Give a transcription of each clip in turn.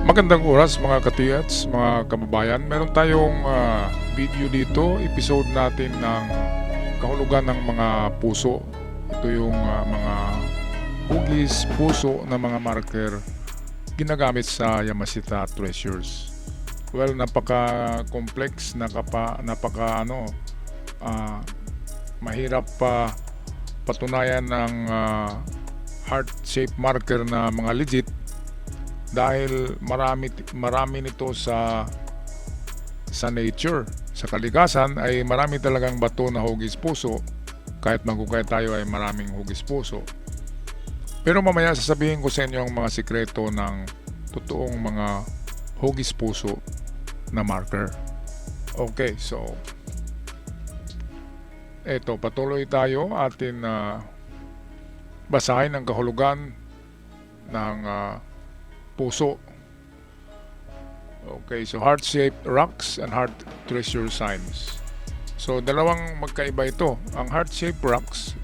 Magandang oras mga katiyats, mga kababayan. Meron tayong video dito, episode natin ng kahulugan ng mga puso. Ito yung mga hugis, puso na mga marker ginagamit sa Yamashita Treasures. Well, napaka-complex, mahirap pa patunayan ng heart-shaped marker na mga legit dahil marami nito sa nature. Sa kalikasan ay marami talagang bato na hugis puso. Kahit magkukay tayo ay maraming hugis puso. Pero mamaya sasabihin ko sa inyo ang mga sikreto ng totoong mga hugis puso na marker. Okay, so eto, patuloy tayo atin basahin ang kahulugan ng puso. Okay, so heart-shaped rocks and heart treasure signs. So dalawang magkaiba ito. Ang heart-shaped rocks,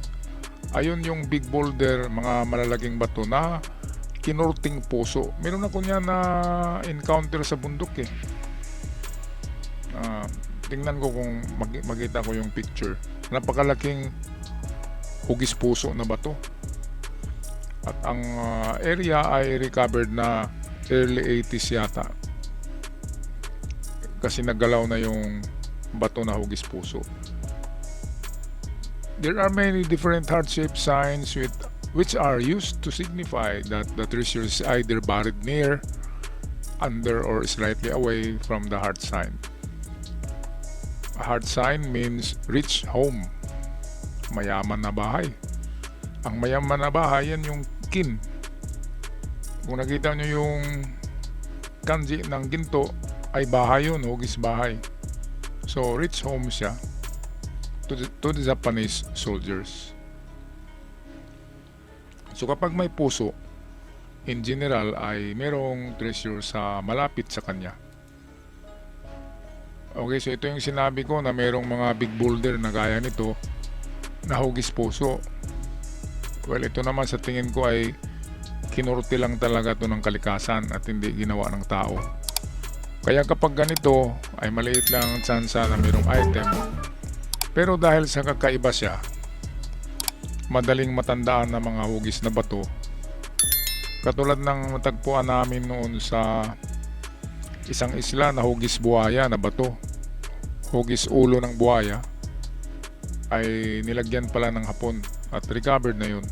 ayun yung big boulder, mga malalaking bato na kinurting puso. Meron ako niya na encounter sa bundok eh. Tingnan ko kung makita ko yung picture. Napakalaking hugis puso na bato. At ang area ay recovered na early 80s yata. Kasi naggalaw na yung bato na hugis puso. There are many different heart-shaped signs which are used to signify that the treasure is either buried near, under, or slightly away from the heart sign. A heart sign means rich home, mayaman na bahay. Ang mayaman na bahay, yan yung kin. Kung nakita nyo yung kanji ng ginto, ay bahay yun, hugis bahay. So, rich home siya to the Japanese soldiers. So, kapag may puso, in general, ay merong treasure sa malapit sa kanya. Okay, so ito yung sinabi ko na merong mga big boulder na gaya nito na hugis puso. Well, ito naman sa tingin ko ay kinurti lang talaga ito ng kalikasan at hindi ginawa ng tao. Kaya kapag ganito ay maliit lang ang tsansa na mayroong item. Pero dahil sa kakaiba siya, madaling matandaan na mga hugis na bato. Katulad ng matagpuan namin noon sa isang isla na hugis buhaya na bato. Hugis ulo ng buhaya ay nilagyan pala ng hapon at recovered na yun.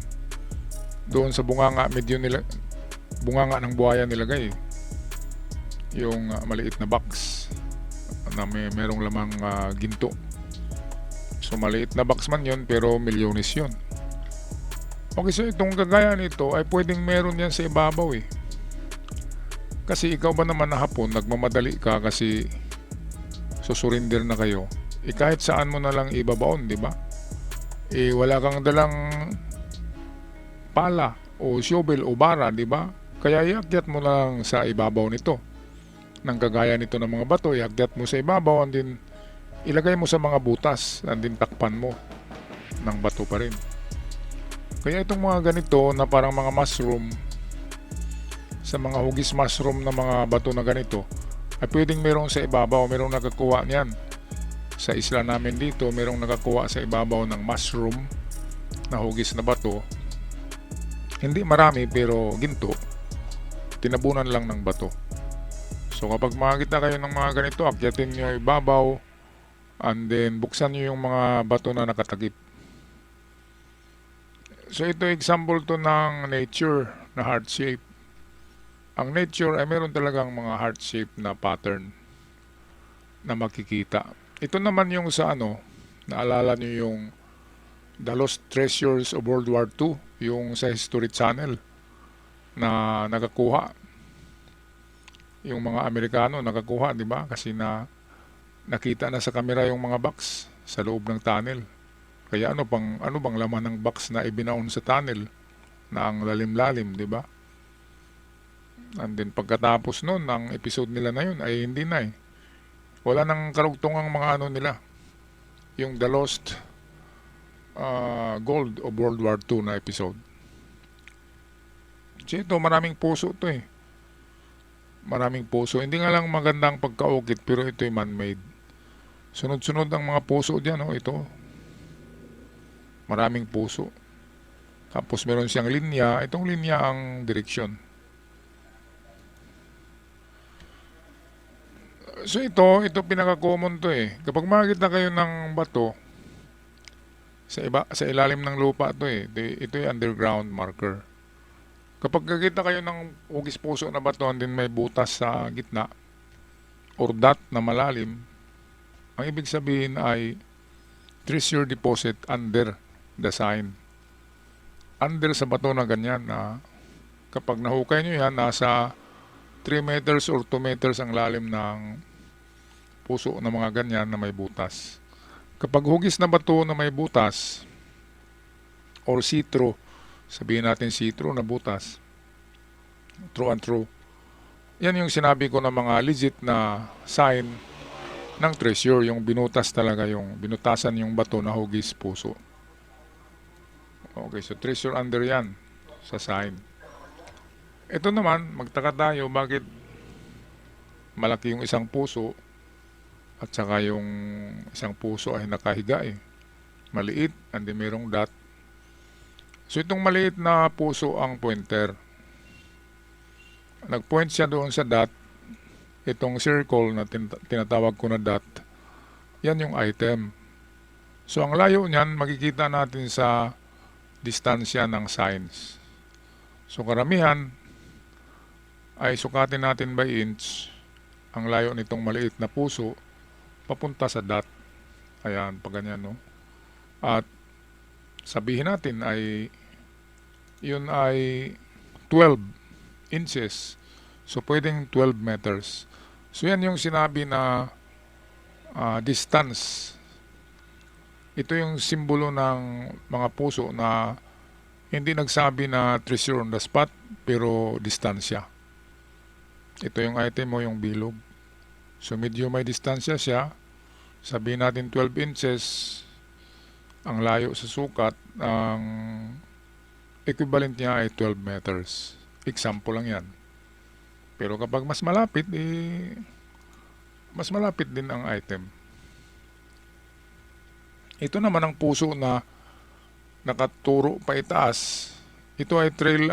Doon sa bunganga ng buhaya nilagay yung maliit na box na merong lamang ginto. So maliit na box man yun pero milyones yun. Okay, so itong kagaya nito ay pwedeng meron yan sa ibabaw eh. Kasi ikaw ba naman na hapon nagmamadali ka kasi susurinder na kayo, kahit saan mo na lang ibabaon, di ba? Wala kang dalang pala o shovel o bara, di ba? Kaya iakyat mo lang sa ibabaw nito. Nang kagaya nito ng mga bato, iakyat mo sa ibabaw and then ilagay mo sa mga butas and then takpan mo ng bato pa rin. Kaya itong mga ganito na parang mga mushroom, sa mga hugis mushroom na mga bato na ganito, ay pwedeng merong sa ibabaw, merong nakakuha niyan. Sa isla namin dito, merong nakakuha sa ibabaw ng mushroom na hugis na bato. Hindi marami pero ginto. Tinabunan lang ng bato. So kapag makakita kayo ng mga ganito, akyatin nyo yung ibabaw and then buksan nyo yung mga bato na nakatakip. So ito example to ng nature na heart shape. Ang nature ay meron talagang mga heart shape na pattern na makikita. Ito naman yung sa naalala nyo yung The Lost Treasures of World War II, yung sa History Channel na nakakuha. Yung mga Amerikano nakakuha, di ba? Kasi nakita na sa kamera yung mga box sa loob ng tunnel. Kaya ano bang laman ng box na ibinaon sa tunnel na ang lalim-lalim, di ba? And then pagkatapos noon, ang episode nila na yun ay hindi na eh. Wala nang karugtungang mga nila. Yung The Lost Gold of World War II na episode. Kasi ito, maraming puso to eh. Maraming puso. Hindi nga lang magandang pagkaukit pero ito'y man-made. Sunod-sunod ang mga puso diyan, oh, ito. Maraming puso. Tapos meron siyang linya. Itong linya ang direksyon. So ito pinaka-common to eh. Kapag makikita kayo ng bato sa ilalim ng lupa to eh. Ito yung underground marker. Kapag nakita kayo ng hugis puso na bato and then may butas sa gitna or dot na malalim, ang ibig sabihin ay treasure deposit under the sign. Under sa bato na ganyan na kapag nahukay nyo yan, nasa 3 meters or 2 meters ang lalim ng puso na mga ganyan na may butas. Kapag hugis na bato na may butas or see-through, sabihin natin see-through na butas, true and true, yan yung sinabi ko na mga legit na sign ng treasure, yung binutas talaga, yung binutasan yung bato na hugis puso. Okay, so treasure under yan sa sign. Ito naman, magtaka tayo bakit malaki yung isang puso at saka yung isang puso ay nakahiga eh. Maliit, and then mayroong dot. So itong maliit na puso ang pointer. Nag-point siya doon sa dot. Itong circle na tinatawag ko na dot, yan yung item. So ang layo niyan, makikita natin sa distansya ng signs. So karamihan ay sukatin natin by inch ang layo nitong maliit na puso papunta sa dot. Ayan, pag ganyan, no? At sabihin natin ay yun ay 12 inches. So pwedeng 12 meters. So yan yung sinabi na distance. Ito yung simbolo ng mga puso na hindi nagsabi na treasure on the spot pero distansya. Ito yung item mo, yung bilog. So medyo may distansya siya. Sabihin natin 12 inches ang layo sa sukat. Ang equivalent niya ay 12 meters. Example lang yan. Pero kapag mas malapit, mas malapit din ang item. Ito naman ang puso na nakaturo pa itaas. Ito ay trail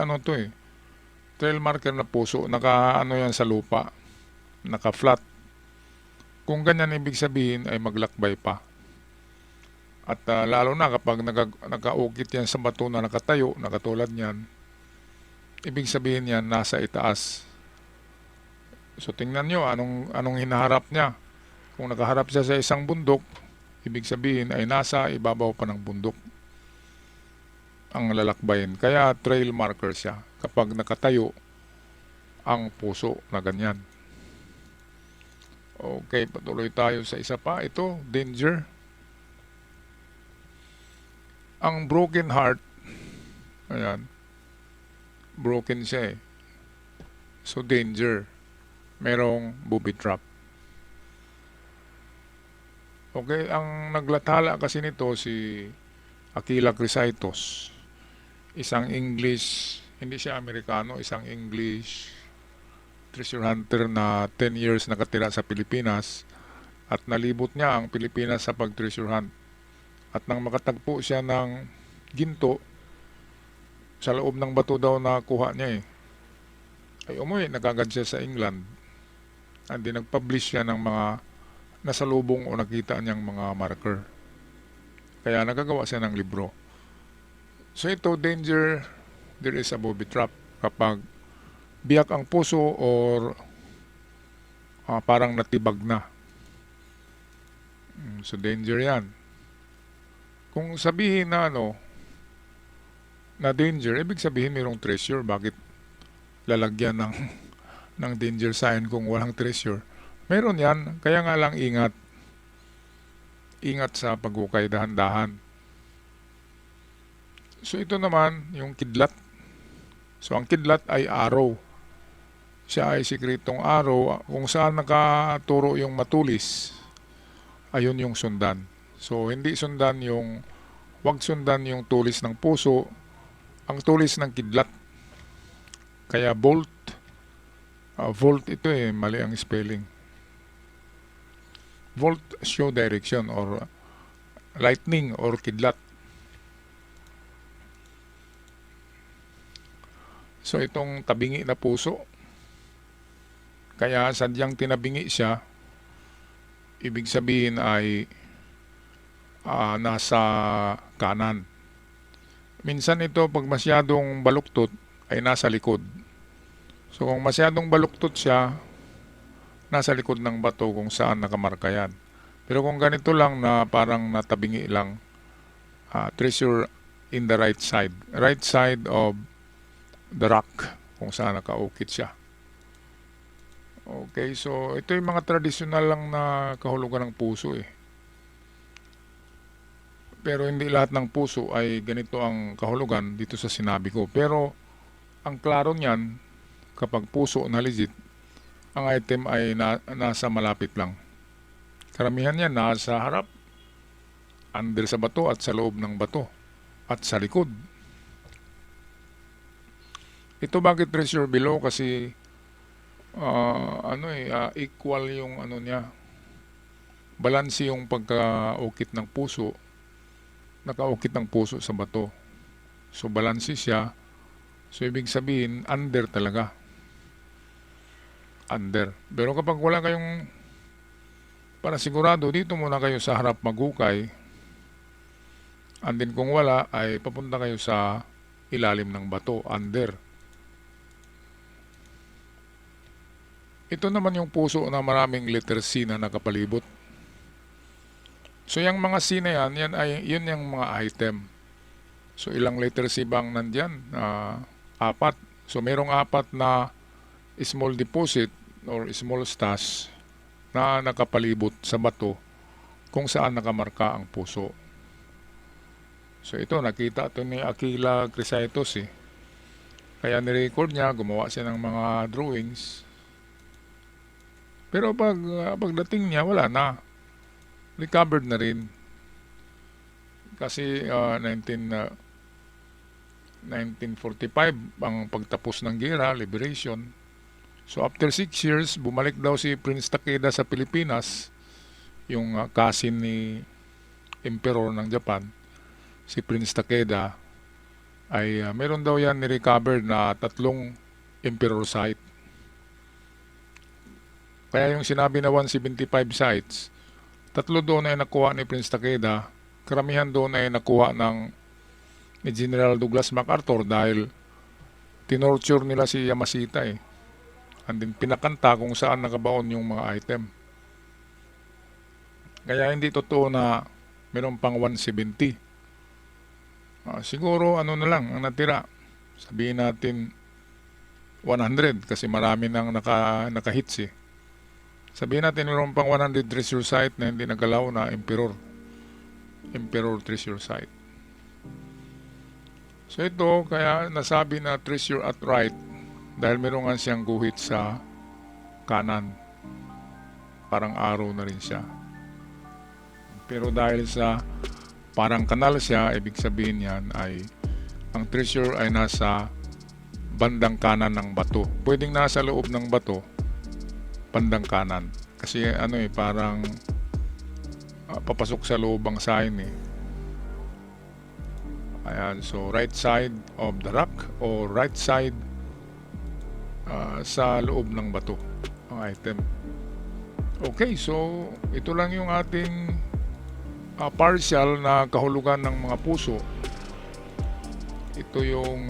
trail marker na puso. Yan sa lupa. Naka-flat. Kung ganyan, ibig sabihin ay maglakbay pa. At lalo na kapag nakaukit yan sa bato na nakatayo, nakatulad niyan, ibig sabihin yan nasa itaas. So tingnan nyo anong hinaharap niya. Kung nakaharap siya sa isang bundok, ibig sabihin ay nasa ibabaw pa ng bundok ang lalakbayin. Kaya trail marker siya kapag nakatayo ang puso na ganyan. Okay, patuloy tayo sa isa pa. Ito, danger. Ang broken heart, ayan, broken siya eh. So danger. Merong booby trap. Okay, ang naglathala kasi nito si Aquila Chrysaitos. Isang English, hindi siya Amerikano, isang English treasure hunter na 10 years nakatira sa Pilipinas at nalibot niya ang Pilipinas sa pag-treasure hunt. At nang makatagpo siya ng ginto sa loob ng bato daw na kuha niya ay umuwi, nagagad siya sa England. And then nag-publish siya ng mga nasalubong o nakita niyang mga marker. Kaya nagagawa siya ng libro. So ito, danger, there is a booby trap. Kapag biyak ang puso or parang natibag na. So danger yan. Kung sabihin na na danger, ibig sabihin mayroong treasure. Bakit lalagyan ng danger sign kung walang treasure? Meron yan, kaya nga lang ingat. Ingat sa paghukay, dahan-dahan. So ito naman, yung kidlat. So ang kidlat ay arrow. Siya ay sikretong arrow kung saan nakaturo yung matulis. Ayun yung sundan. So hindi sundan wag sundan yung tulis ng puso, ang tulis ng kidlat. Kaya bolt Volt ito mali ang spelling. Volt show direction or lightning or kidlat. So itong tabingi na puso, kaya sadyang tinabingi siya, ibig sabihin ay nasa kanan. Minsan ito pag masyadong baluktot ay nasa likod. So kung masyadong baluktot siya, nasa likod ng bato kung saan nakamarka yan. Pero kung ganito lang na parang natabingi lang, treasure in the right side of the rock kung saan nakaukit siya. Okay, so ito yung mga tradisyonal lang na kahulugan ng puso Pero hindi lahat ng puso ay ganito ang kahulugan dito sa sinabi ko. Pero ang klaro niyan, kapag puso na legit, ang item ay nasa malapit lang. Karamihan yan nasa harap, under sa bato at sa loob ng bato, at sa likod. Ito bakit treasure below? Kasi equal yung niya. Balanse yung pagkaukit ng puso. Nakaukit ng puso sa bato. So balanse siya. So ibig sabihin under talaga. Under. Pero kapag wala kayong para sigurado, dito muna kayo sa harap maghukay. And then kung wala ay papunta kayo sa ilalim ng bato, under. Ito naman yung puso na maraming letter C na nakapalibot. So yung mga C na yan yun yung mga item. So ilang letter C bang nandyan? 4. So merong 4 na small deposit or small stash na nakapalibot sa bato kung saan nakamarka ang puso. So ito nakita ito ni Aquila Crisaitos Kaya nirecord niya, gumawa siya ng mga drawings. Pero pagdating niya, wala na. Recovered na rin. Kasi 1945 ang pagtapos ng gera, liberation. So after 6 years, bumalik daw si Prince Takeda sa Pilipinas, yung cousin ni Emperor ng Japan, si Prince Takeda, ay meron daw yan ni-recover na 3 Emperor site. Kaya yung sinabi na 175 sites, 3 doon ay nakuha ni Prince Takeda, karamihan doon ay nakuha ni General Douglas MacArthur dahil tinorture nila si Yamashita And then pinakanta kung saan nakabaon yung mga item. Kaya hindi totoo na meron pang 170. Siguro na lang ang natira. Sabihin natin 100 kasi marami nang naka-hits Sabihin natin meron pang 100 treasure site na hindi nagalaw na Emperor treasure site. So ito, kaya nasabi na treasure at right dahil meron nga siyang guhit sa kanan. Parang arrow na rin siya. Pero dahil sa parang kanal siya, ibig sabihin yan ay ang treasure ay nasa bandang kanan ng bato. Pwedeng nasa loob ng bato, bandang kanan. Kasi parang papasok sa loob ang sign Ayan, so right side of the rock or right side sa loob ng bato ang item. Okay, so ito lang yung ating partial na kahulugan ng mga puso. Ito yung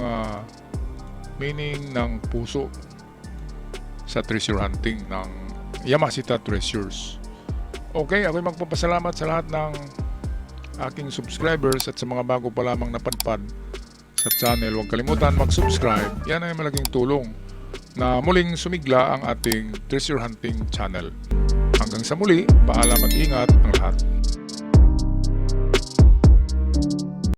meaning ng puso sa treasure hunting ng Yamashita Treasures. Okay, ako'y magpapasalamat sa lahat ng aking subscribers at sa mga bago pa lamang napadpad sa channel. Huwag kalimutan mag-subscribe. Yan ay malaking tulong na muling sumigla ang ating treasure hunting channel. Hanggang sa muli, paalam at ingat ang lahat.